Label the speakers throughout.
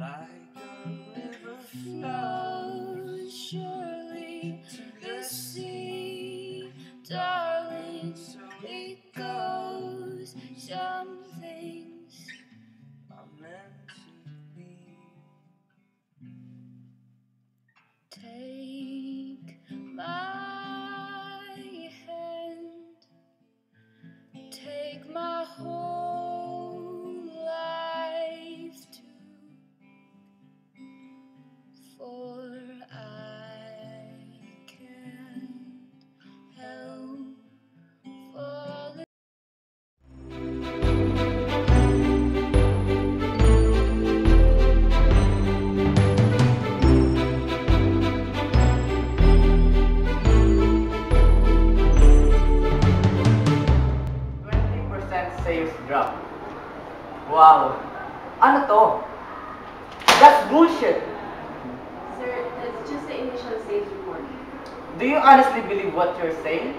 Speaker 1: like a river flows surely to the sea, darling, so it goes. Some things are meant to be. Take my hand, take my whole life too, for I can't help falling.
Speaker 2: 20% sales drop. Wow. Ano to? That's bullshit.
Speaker 3: Sir, that's just the initial sales report.
Speaker 2: Do you honestly believe what you're saying?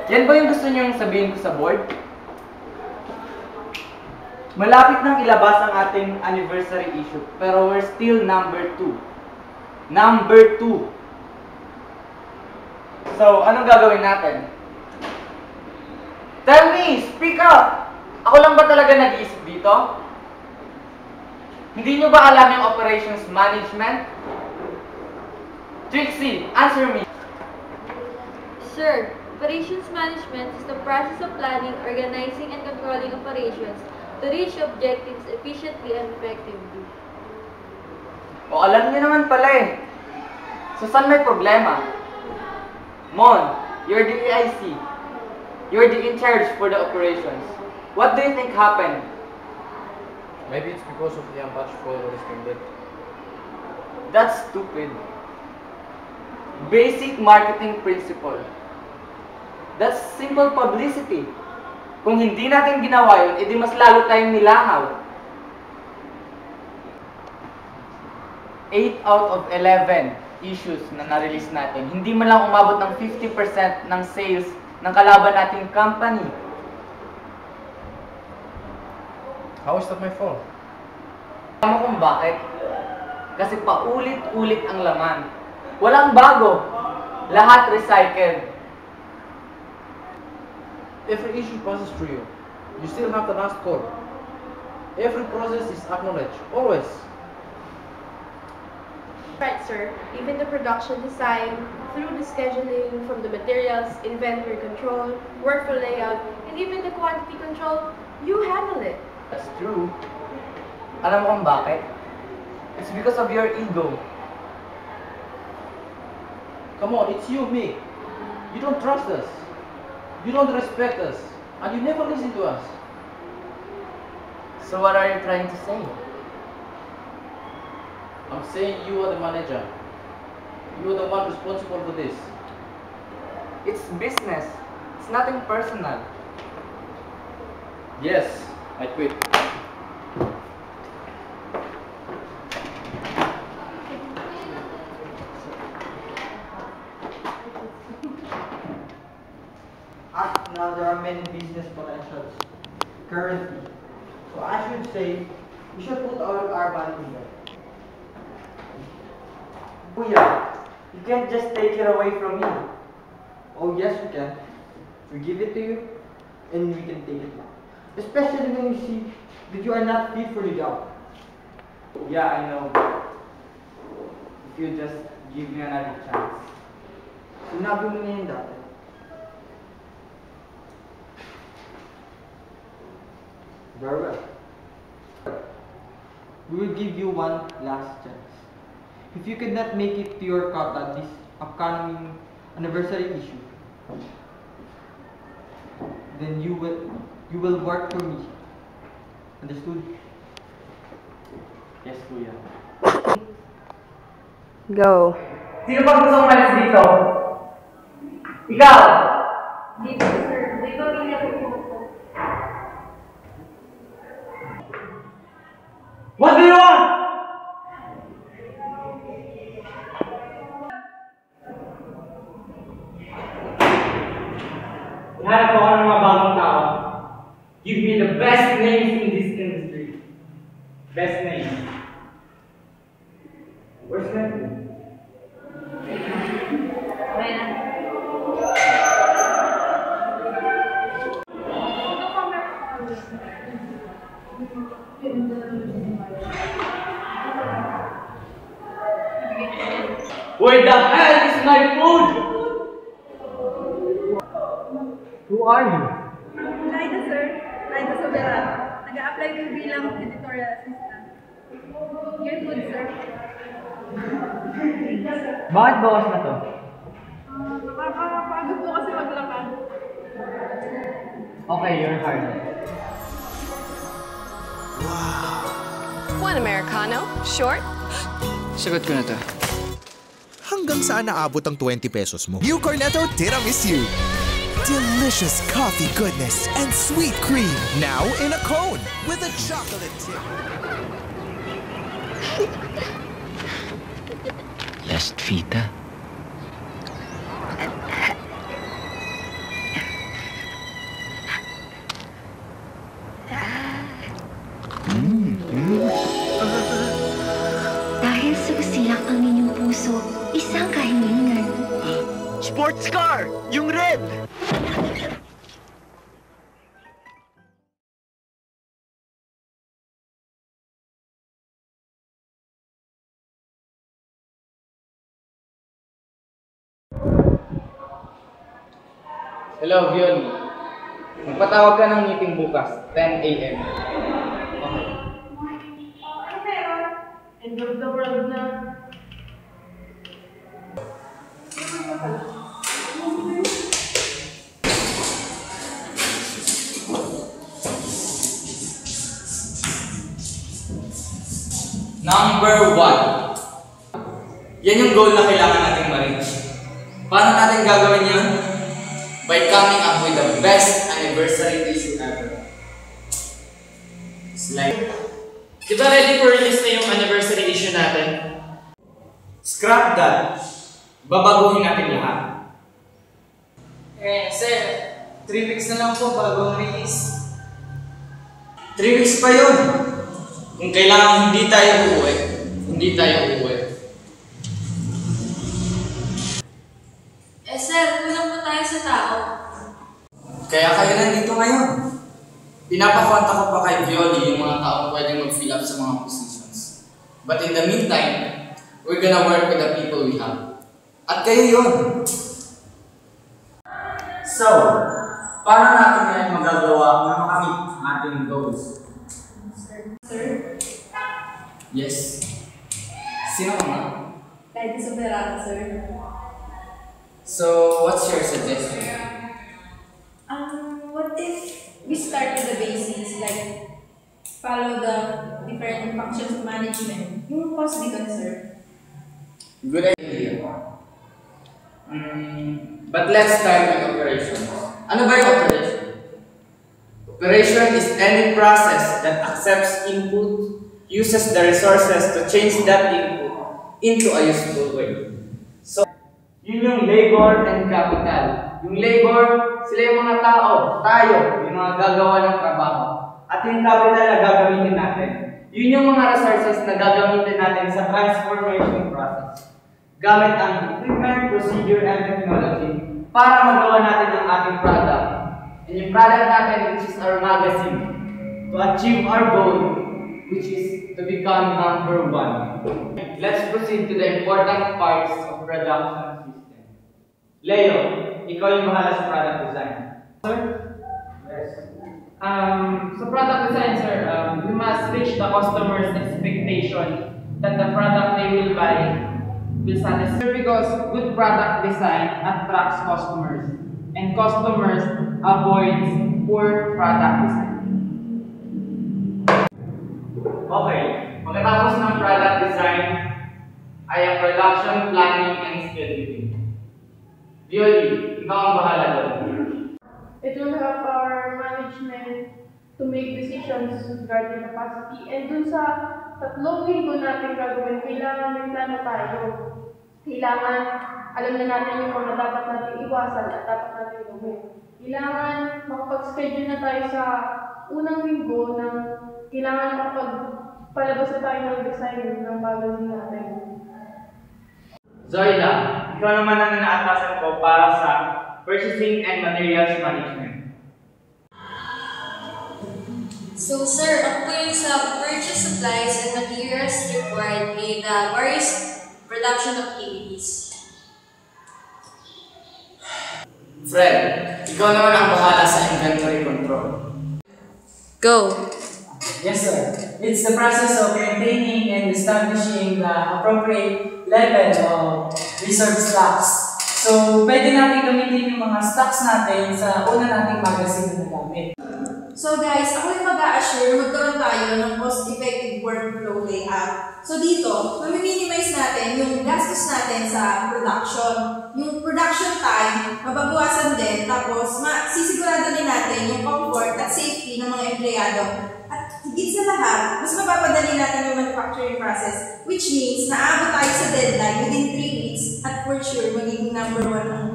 Speaker 2: Yan ba yung gusto niyong sabihin ko sa board? Malapit nang ilabas ang ating anniversary issue, pero we're still number 2. Number 2. So, anong gagawin natin? Tell me! Speak up! Ako lang ba talaga nag-iisip dito? Hindi nyo ba alam yung operations management? Trixie, answer me!
Speaker 4: Sir, operations management is the process of planning, organizing, and controlling operations to reach objectives efficiently and effectively.
Speaker 2: O alam niyo naman pala eh. So saan may problema? Mon, you're the AIC. You're the in charge for the operations. What do you think happened?
Speaker 5: Maybe it's because of the unpatched folder is being.
Speaker 2: That's stupid. Basic marketing principle. That's simple publicity. Kung hindi natin ginawa yun, edi mas lalo tayong nilangaw. 8 out of 11 issues na na-release natin, hindi man lang umabot ng 50% ng sales ng kalaban nating company.
Speaker 5: How is that my fault?
Speaker 2: Alam mo kung bakit? Kasi paulit-ulit ang laman. Walang bago. Lahat recycled.
Speaker 5: Every issue passes through you. You still have the last call. Every process is acknowledged, always.
Speaker 3: Right, sir. Even the production design, through the scheduling, from the materials, inventory control, workflow layout, and even the quantity control, you handle it.
Speaker 2: That's true. Alam mo kung bakit? It's because of your ego.
Speaker 5: Come on, it's you, me. You don't trust us. You don't respect us. And you never listen to us.
Speaker 2: So what are you trying to say?
Speaker 5: I'm saying you are the manager. You are the one responsible for this.
Speaker 2: It's business. It's nothing personal.
Speaker 5: Yes, I quit.
Speaker 6: Now there are many business potentials currently. So I should say we should put all our money in there.
Speaker 2: Kuya, you can't just take it away from me.
Speaker 6: Oh yes we can. We give it to you and we can take it back. Especially when you see that you are not fit for the job.
Speaker 2: Yeah, I know. If you just give me another chance.
Speaker 6: Sinabi mo na yun dati. Very well. We will give you one last chance. If you could not make it to your quota this upcoming anniversary issue, then you will work for me. Understood?
Speaker 2: Yes, Kuya.
Speaker 3: Go.
Speaker 2: Sino ba gusto umalis dito? Ikaw!
Speaker 4: Dito, sir. May pamilya ko po.
Speaker 2: What do you want? Hanap ako ng mga bagong tao. Give me the best names in this industry.
Speaker 7: Best name. Where's that? Where the hell is my food?
Speaker 6: Who are you?
Speaker 8: Laida, sir. Laida Soberano. Nag-a-apply ko bilang editorial assistant. Your food, sir.
Speaker 6: Bakit bawas na to?
Speaker 8: Nakakapagod po kasi maglakad.
Speaker 6: Okay, you're hired.
Speaker 9: One Americano, short.
Speaker 2: Sagot ko na to.
Speaker 10: Hanggang saan naabot ang 20 pesos mo? New Cornetto Tiramisu. Delicious coffee goodness and sweet cream. Now in a cone with a chocolate tip.
Speaker 2: Last Vita.
Speaker 11: Dahil susiyak ang inyong puso, isang kahilingan.
Speaker 10: Sports car! Yung red!
Speaker 2: Hello, Violi. Magpatawag ka ng meeting bukas, 10 a.m.
Speaker 3: End of the world na.
Speaker 2: Number 1. Yan yung goal na kailangan natin ma-reach. Paano natin gagawin yun? By coming up with the best anniversary issue ever. It's like,
Speaker 7: Di ba ready for release na yung anniversary issue natin?
Speaker 2: scrap that. Babaguhin natin lahat.
Speaker 12: Sir, 3 weeks na lang po bago ang release.
Speaker 2: 3 weeks pa yun. Kung kailangan hindi tayo uuwi, hindi tayo uuwi.
Speaker 4: Sir, kulang po tayo sa tao.
Speaker 2: Kaya kayo nandito ngayon. Pinapakwanta ko pa kay Violi yung mga taong pwedeng mag-fill up sa mga positions. But in the meantime, we're gonna work with the people we have. At kayo yun. So, paano natin ngayon magagawa na makamit ang ating goals?
Speaker 8: Sir?
Speaker 2: Yes. Sino ka nga?
Speaker 8: Laida Soberano, sir.
Speaker 2: So, what's your suggestion?
Speaker 8: What if we start with the basics, like follow the different functions of management? Yung cost beacon, sir.
Speaker 2: Good idea. But let's start with operations. Ano ba yung operation? Operation is any process that accepts input, uses the resources to change that input into a useful way. So, yun yung labor and capital. Yung labor, sila yung mga tao, tayo, yung mga gagawa ng trabaho. At yung capital na gagamitin natin, yun yung mga resources na gagamitin natin sa transformation process. Gamit ang equipment, procedure, and technology para magawa natin ang ating product. And yung product natin, which is our magazine, to achieve our goal, which is to become number 1. Let's proceed to the important parts of production system. Leo, ikaw yung bahala sa product design.
Speaker 7: Sir? Yes. Sa product design, sir, we must reach the customer's expectation that the product they will buy will satisfy, because good product design attracts customers and customers avoids poor product design.
Speaker 2: Okay, pagkatapos ng product design ay ang production planning and scheduling. Violi, ikaw ang bahala doon.
Speaker 3: It will help our management to make decisions regarding capacity. And dun sa 3 linggo natin gagawin, kailangan may plano tayo. Kailangan alam na natin yung mga dapat natin iwasan at dapat natin gawin. Kailangan makapag-schedule na tayo sa unang linggo ng kailangan palabas na tayo ng design ng magazine natin.
Speaker 2: Zoila, ikaw naman ang inaatasan ko para sa purchasing and materials management.
Speaker 1: So, sir, ako po yung sa purchase supplies and materials required in the various production activities.
Speaker 2: Fred, ikaw naman ang bahala sa inventory control.
Speaker 1: Go!
Speaker 12: Yes, sir. It's the process of maintaining and establishing the appropriate level of reserve stocks. So, pwede natin gamitin yung mga stocks natin sa una nating magazine na nagamit.
Speaker 8: So guys, ako yung mag-a-assure na magkaroon tayo ng cost-effective workflow layout. So dito, mami-minimize natin yung gastos natin sa production. Yung production time, mababawasan din. Tapos, sisigurado din natin yung comfort at safety ng mga empleyado. At higit sa lahat, mas mapapadali natin yung manufacturing process, which means naaabot tayo sa deadline within 3 weeks at for sure magiging number 1 ang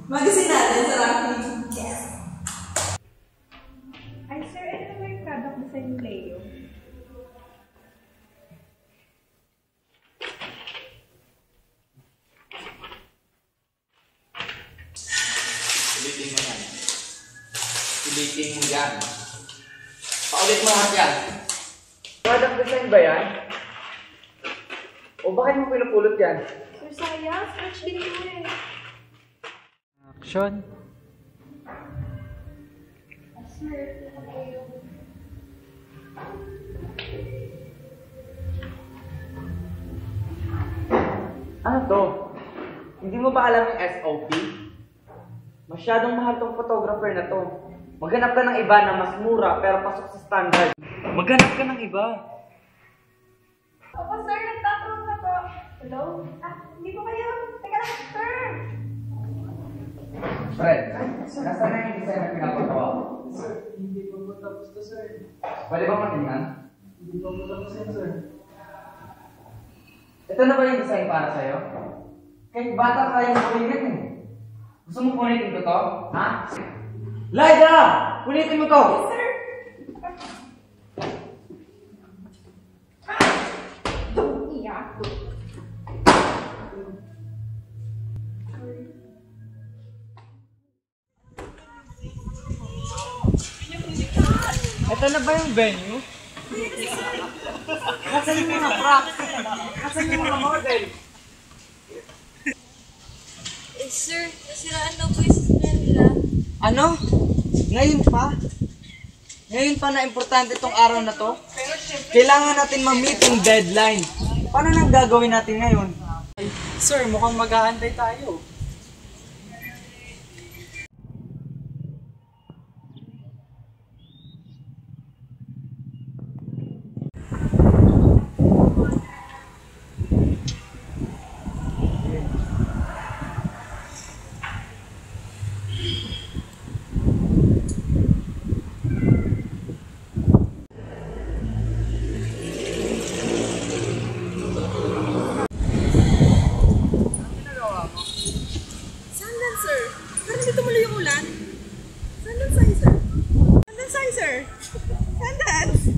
Speaker 8: magazine natin sa ranking. Yes!
Speaker 3: Ay, sir, ito na yung product design ni Leo.
Speaker 2: Ulitin mo yan. Ulitin mo yan. Paulit mo lahat yan. Product design ba yan? O bakit mo pinupulot yan?
Speaker 3: Sir, sayang. Scratch din mo eh.
Speaker 12: Action.
Speaker 2: Ano to? Hindi mo ba alam yung SOP? Masyadong mahal tong photographer na to. Maghanap ka ng iba na mas mura pero pasok sa standard. Maghanap ka ng iba.
Speaker 3: Opo, sir. Nagtatanong na po. Hello? Hindi po kayo. Teka lang, sir.
Speaker 2: Fred, nasaan na yung design na pinapagawa ko?
Speaker 12: Sir, hindi pa po tapos to, sir.
Speaker 2: Pwede ba matingnan?
Speaker 12: Hindi pa po tapos yan, sir.
Speaker 2: Ito na ba yung design para sa'yo? Kahit bata ka yung gawin yan eh. Gusto mo punitin ko to? Ha? Lyda! Punitin mo to!
Speaker 3: Yes, sir. Iyak.
Speaker 2: Ito na ba yung venue? Nasaan yung mga props? Nasaan yung mga model?
Speaker 4: Eh, sir, nasiraan daw po yung sasakyan nila.
Speaker 2: Ano? Ngayon pa? Ngayon pa na importante tong araw na to? Kailangan natin ma-meet yung deadline. Paano nang gagawin natin ngayon?
Speaker 12: Sir, mukhang mag-aantay tayo.
Speaker 3: Sandals?